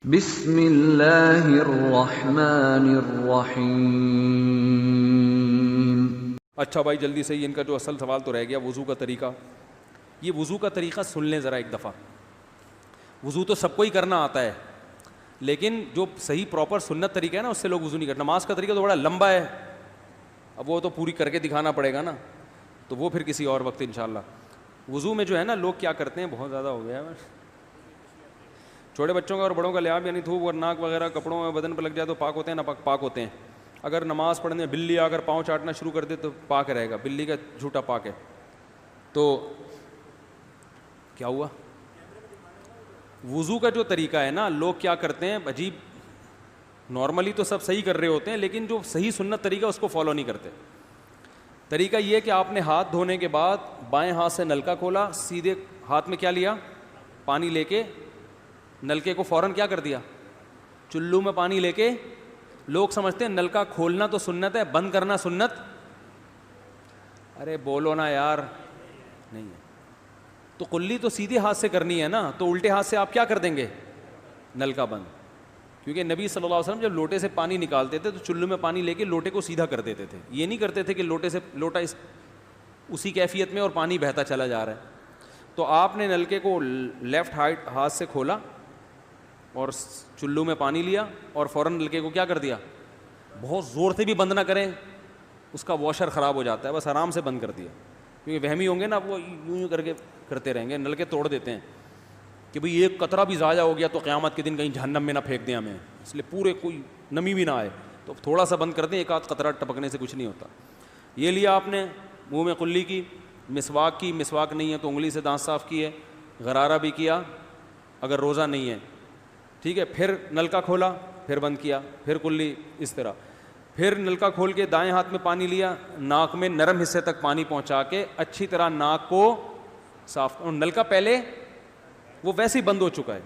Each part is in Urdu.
بسم اللہ الرحمن الرحیم۔ اچھا بھائی جلدی سے ان کا جو اصل سوال تو رہ گیا وضو کا طریقہ. یہ وضو کا طریقہ سن لیں ذرا ایک دفعہ. وضو تو سب کو ہی کرنا آتا ہے، لیکن جو صحیح پراپر سنت طریقہ ہے نا اس سے لوگ وضو نہیں کرتے. نماز کا طریقہ تو بڑا لمبا ہے، اب وہ تو پوری کر کے دکھانا پڑے گا نا، تو وہ پھر کسی اور وقت انشاءاللہ. وضو میں جو ہے نا لوگ کیا کرتے ہیں، بہت زیادہ ہو گیا ہے، چھوٹے بچوں کا اور بڑوں کا لحاظ یعنی تھوک اور ناک وغیرہ کپڑوں میں بدن پر لگ جائے تو پاک ہوتے ہیں، نہ پاک ہوتے ہیں. اگر نماز پڑھنے بلی اگر پاؤں چاٹنا شروع کر دے تو پاک رہے گا، بلی کا جھوٹا پاک ہے. تو کیا ہوا، وضو کا جو طریقہ ہے نا لوگ کیا کرتے ہیں عجیب، نارملی تو سب صحیح کر رہے ہوتے ہیں لیکن جو صحیح سنت طریقہ اس کو فالو نہیں کرتے. طریقہ یہ کہ آپ نے ہاتھ دھونے کے بعد بائیں ہاتھ سے نلکا کھولا، سیدھے ہاتھ میں کیا لیا، پانی لے کے نلکے کو فوراً کیا کر دیا، چلو میں پانی لے کے. لوگ سمجھتے ہیں نلکا کھولنا تو سنت ہے، بند کرنا سنت. ارے بولو نا یار، نہیں ہے. تو قلی تو سیدھے ہاتھ سے کرنی ہے نا، تو الٹے ہاتھ سے آپ کیا کر دیں گے، نلکا بند. کیونکہ نبی صلی اللہ علیہ وسلم جب لوٹے سے پانی نکالتے تھے تو چلو میں پانی لے کے لوٹے کو سیدھا کر دیتے تھے. یہ نہیں کرتے تھے کہ لوٹے سے لوٹا اسی کیفیت میں اور پانی بہتا چلا جا رہا ہے. تو آپ نے نلکے کو لیفٹ ہاتھ سے کھولا اور چلو میں پانی لیا اور فوراً نلکے کو کیا کر دیا. بہت زور سے بھی بند نہ کریں، اس کا واشر خراب ہو جاتا ہے، بس آرام سے بند کر دیا. کیونکہ وہمی ہوں گے نا، وہ یوں کر کے کرتے رہیں گے، نلکے توڑ دیتے ہیں کہ بھئی ایک قطرہ بھی ضائع ہو گیا تو قیامت کے دن کہیں جہنم میں نہ پھینک دیں ہمیں، اس لیے پورے کوئی نمی بھی نہ آئے. تو تھوڑا سا بند کر دیں، ایک آدھ قطرہ ٹپکنے سے کچھ نہیں ہوتا. یہ لیا آپ نے، منہ میں قلی کی، مسواک کی، مسواک نہیں ہے تو انگلی سے دانت صاف کیے، غرارہ بھی کیا اگر روزہ نہیں ہے، ٹھیک ہے. پھر نلکا کھولا، پھر بند کیا، پھر کلی، اس طرح. پھر نلکا کھول کے دائیں ہاتھ میں پانی لیا، ناک میں نرم حصے تک پانی پہنچا کے اچھی طرح ناک کو صاف. اور نلکا پہلے وہ ویسے ہی بند ہو چکا ہے،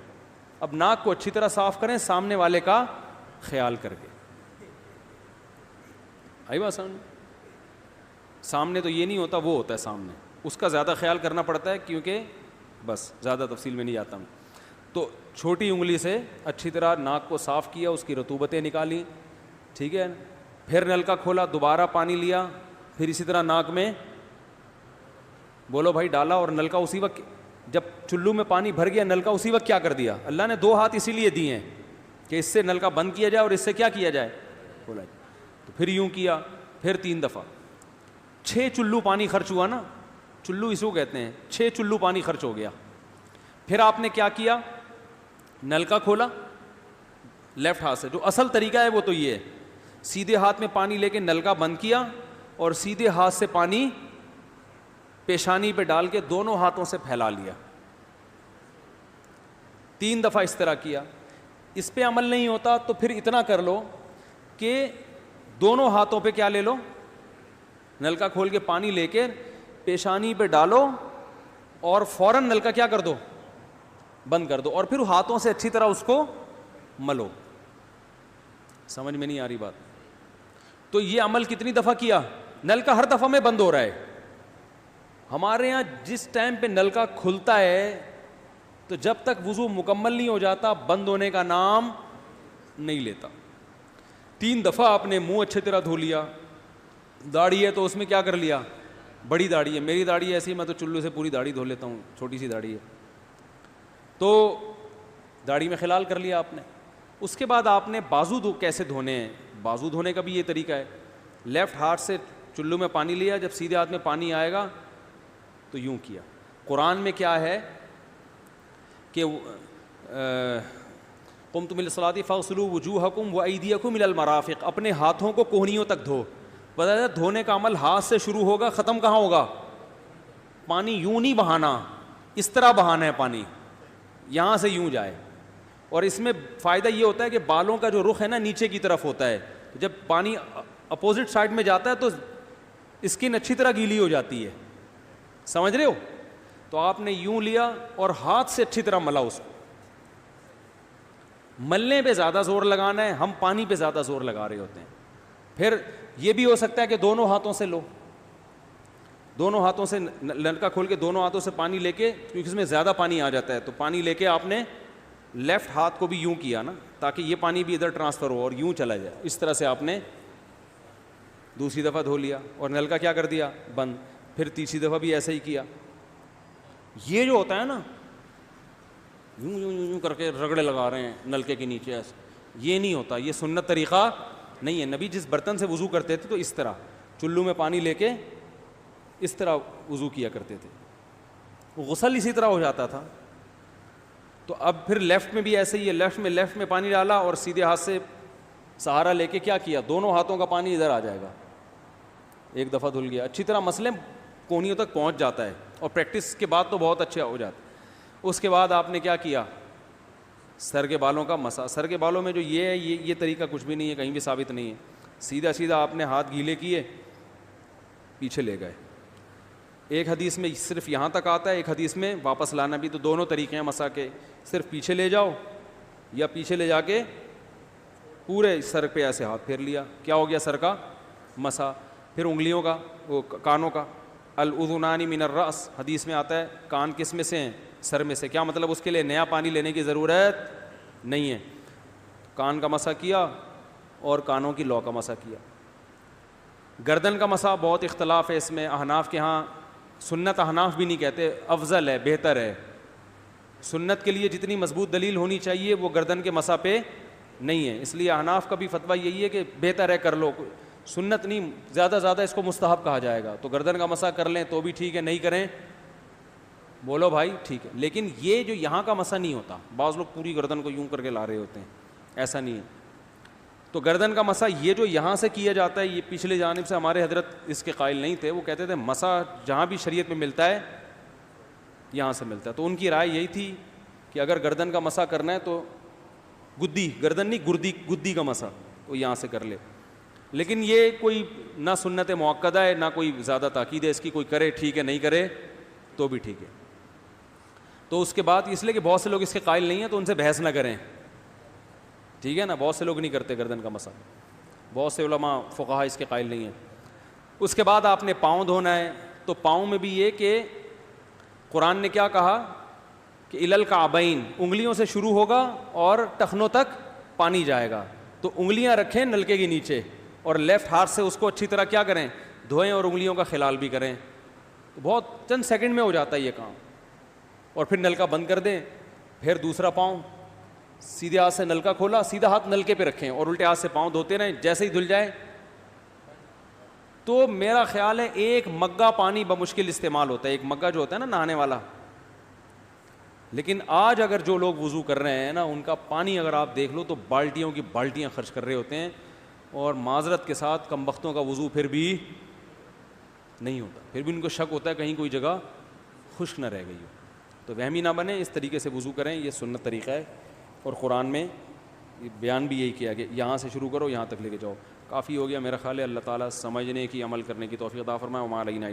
اب ناک کو اچھی طرح صاف کریں سامنے والے کا خیال کر کے. آئی بات سامنے؟ سامنے تو یہ نہیں ہوتا، وہ ہوتا ہے سامنے، اس کا زیادہ خیال کرنا پڑتا ہے کیونکہ بس زیادہ تفصیل میں نہیں جاتا ہوں. تو چھوٹی انگلی سے اچھی طرح ناک کو صاف کیا، اس کی رطوبتیں نکالی، ٹھیک ہے. پھر نلکا کھولا، دوبارہ پانی لیا، پھر اسی طرح ناک میں بولو بھائی ڈالا، اور نلکا اسی وقت جب چلو میں پانی بھر گیا نلکا اسی وقت کیا کر دیا. اللہ نے دو ہاتھ اسی لیے دیے ہیں کہ اس سے نلکا بند کیا جائے اور اس سے کیا کیا جائے، کھولا جائے. تو پھر یوں کیا، پھر 3 دفعہ. 6 چلو پانی خرچ ہوا نا، چلو اس کو کہتے ہیں، 6 چلو پانی خرچ ہو گیا. پھر آپ نے کیا کیا، نلکا کھولا لیفٹ ہاتھ سے. جو اصل طریقہ ہے وہ تو یہ ہے، سیدھے ہاتھ میں پانی لے کے نلکا بند کیا اور سیدھے ہاتھ سے پانی پیشانی پہ ڈال کے دونوں ہاتھوں سے پھیلا لیا. 3 دفعہ اس طرح کیا. اس پہ عمل نہیں ہوتا تو پھر اتنا کر لو کہ دونوں ہاتھوں پہ کیا لے لو، نلکا کھول کے پانی لے کے پیشانی پہ ڈالو اور فوراً نلکا کیا کر دو، بند کر دو، اور پھر ہاتھوں سے اچھی طرح اس کو ملو. سمجھ میں نہیں آ رہی بات؟ تو یہ عمل کتنی دفعہ کیا، نلکا ہر دفعہ میں بند ہو رہا ہے. ہمارے ہاں جس ٹائم پہ نلکا کھلتا ہے تو جب تک وضو مکمل نہیں ہو جاتا بند ہونے کا نام نہیں لیتا. 3 دفعہ آپ نے منہ اچھی طرح دھو لیا. داڑھی ہے تو اس میں کیا کر لیا، بڑی داڑھی ہے، میری داڑھی ایسی میں تو چلو سے پوری داڑھی دھو لیتا ہوں، چھوٹی سی داڑھی ہے تو داڑھی میں خلال کر لیا آپ نے. اس کے بعد آپ نے بازو کیسے دھونے ہیں، بازو دھونے کا بھی یہ طریقہ ہے. لیفٹ ہاتھ سے چلو میں پانی لیا، جب سیدھے ہاتھ میں پانی آئے گا تو یوں کیا. قرآن میں کیا ہے کہ قمتم الی الصلاۃ فاغسلوا وجوہکم وایدیکم الی المرافق، اپنے ہاتھوں کو کوہنیوں تک دھو. پتہ ہے دھونے کا عمل ہاتھ سے شروع ہوگا، ختم کہاں ہوگا، پانی یوں نہیں بہانا، اس طرح بہانا ہے پانی، یہاں سے یوں جائے. اور اس میں فائدہ یہ ہوتا ہے کہ بالوں کا جو رخ ہے نا نیچے کی طرف ہوتا ہے، جب پانی اپوزٹ سائڈ میں جاتا ہے تو اسکن اچھی طرح گیلی ہو جاتی ہے. سمجھ رہے ہو؟ تو آپ نے یوں لیا اور ہاتھ سے اچھی طرح ملا. اس کو ملنے پہ زیادہ زور لگانا ہے، ہم پانی پہ زیادہ زور لگا رہے ہوتے ہیں. پھر یہ بھی ہو سکتا ہے کہ دونوں ہاتھوں سے لو، دونوں ہاتھوں سے نلکا کھول کے دونوں ہاتھوں سے پانی لے کے، کیونکہ اس میں زیادہ پانی آ جاتا ہے تو پانی لے کے آپ نے لیفٹ ہاتھ کو بھی یوں کیا نا تاکہ یہ پانی بھی ادھر ٹرانسفر ہو اور یوں چلا جائے, اس طرح سے آپ نے دوسری دفعہ دھو لیا اور نل کا کیا کر دیا بند, پھر تیسری دفعہ بھی ایسا ہی کیا. یہ جو ہوتا ہے نا یوں یوں یوں یوں کر کے رگڑے لگا رہے ہیں نلکے کے نیچے ایسے, یہ نہیں ہوتا, یہ سنت طریقہ نہیں ہے. نبی جس برتن سے وضو کرتے تھے تو اس طرح چلو میں پانی لے کے اس طرح وضو کیا کرتے تھے, غسل اسی طرح ہو جاتا تھا. تو اب پھر لیفٹ میں بھی ایسے ہی ہے, لیفٹ میں پانی ڈالا اور سیدھے ہاتھ سے سہارا لے کے کیا کیا, دونوں ہاتھوں کا پانی ادھر آ جائے گا, ایک دفعہ دھل گیا. اچھی طرح مسئلے کونیوں تک پہنچ جاتا ہے اور پریکٹس کے بعد تو بہت اچھا ہو جاتا ہے. اس کے بعد آپ نے کیا کیا, سر کے بالوں کا مسا. سر کے بالوں میں جو یہ ہے یہ طریقہ کچھ بھی نہیں ہے, کہیں بھی ثابت نہیں ہے. سیدھا سیدھا آپ نے ہاتھ گیلے کیے, پیچھے لے گئے. ایک حدیث میں صرف یہاں تک آتا ہے, ایک حدیث میں واپس لانا بھی, تو دونوں طریقے ہیں مسا کے, صرف پیچھے لے جاؤ یا پیچھے لے جا کے پورے سر پہ ایسے ہاتھ پھیر لیا, کیا ہو گیا سر کا مسا. پھر انگلیوں کا, وہ کانوں کا, الاذنان من الراس, حدیث میں آتا ہے کان کس میں سے ہیں, سر میں سے. کیا مطلب, اس کے لیے نیا پانی لینے کی ضرورت نہیں ہے. کان کا مسا کیا اور کانوں کی لو کا مسا کیا. گردن کا مسا بہت اختلاف ہے اس میں, احناف کے ہاں سنت, احناف بھی نہیں کہتے, افضل ہے, بہتر ہے. سنت کے لیے جتنی مضبوط دلیل ہونی چاہیے وہ گردن کے مسا پہ نہیں ہے, اس لیے احناف کا بھی فتویٰ یہی ہے کہ بہتر ہے کر لو, سنت نہیں, زیادہ زیادہ اس کو مستحب کہا جائے گا. تو گردن کا مسا کر لیں تو بھی ٹھیک ہے, نہیں کریں بولو بھائی ٹھیک ہے. لیکن یہ جو یہاں کا مسا نہیں ہوتا, بعض لوگ پوری گردن کو یوں کر کے لا رہے ہوتے ہیں, ایسا نہیں ہے. تو گردن کا مسا یہ جو یہاں سے کیا جاتا ہے, یہ پچھلے جانب سے ہمارے حضرت اس کے قائل نہیں تھے, وہ کہتے تھے مسا جہاں بھی شریعت میں ملتا ہے یہاں سے ملتا ہے. تو ان کی رائے یہی تھی کہ اگر گردن کا مسا کرنا ہے تو گدی, گردن نہیں گدی کا مسا, تو یہاں سے کر لے. لیکن یہ کوئی نہ سنت مؤکدہ ہے نہ کوئی زیادہ تاکید ہے اس کی, کوئی کرے ٹھیک ہے, نہیں کرے تو بھی ٹھیک ہے. تو اس کے بعد اس لیے کہ بہت سے لوگ اس کے قائل نہیں ہیں تو ان سے بحث نہ کریں, ٹھیک ہے نا. بہت سے لوگ نہیں کرتے گردن کا مسا, بہت سے علماء فقہاء اس کے قائل نہیں ہیں. اس کے بعد آپ نے پاؤں دھونا ہے, تو پاؤں میں بھی یہ کہ قرآن نے کیا کہا کہ الی الکعبین, انگلیوں سے شروع ہوگا اور ٹخنوں تک پانی جائے گا. تو انگلیاں رکھیں نلکے کے نیچے اور لیفٹ ہاتھ سے اس کو اچھی طرح کیا کریں, دھوئیں اور انگلیوں کا خلال بھی کریں. تو بہت چند سیکنڈ میں ہو جاتا ہے یہ کام. اور پھر نلکا بند کر دیں. پھر دوسرا پاؤں, سیدھے ہاتھ سے نلکا کھولا, سیدھا ہاتھ نلکے پہ رکھیں اور الٹے ہاتھ سے پاؤں دھوتے رہیں, جیسے ہی دھل جائے. تو میرا خیال ہے ایک مگا پانی بمشکل استعمال ہوتا ہے, ایک مگا جو ہوتا ہے نا نہانے والا. لیکن آج اگر جو لوگ وضو کر رہے ہیں نا, ان کا پانی اگر آپ دیکھ لو تو بالٹیوں کی بالٹیاں خرچ کر رہے ہوتے ہیں, اور معذرت کے ساتھ کم بختوں کا وضو پھر بھی نہیں ہوتا, پھر بھی ان کو شک ہوتا ہے کہیں کوئی جگہ خشک نہ رہ گئی ہو. تو وہمی نہ بنے, اس طریقے سے وضو کریں, یہ سنت طریقہ ہے. اور قرآن میں بیان بھی یہی کیا کہ یہاں سے شروع کرو یہاں تک لے کے جاؤ. کافی ہو گیا میرا خیال ہے. اللہ تعالیٰ سمجھنے کی, عمل کرنے کی توفیق عطا فرمائے. وما علینا الا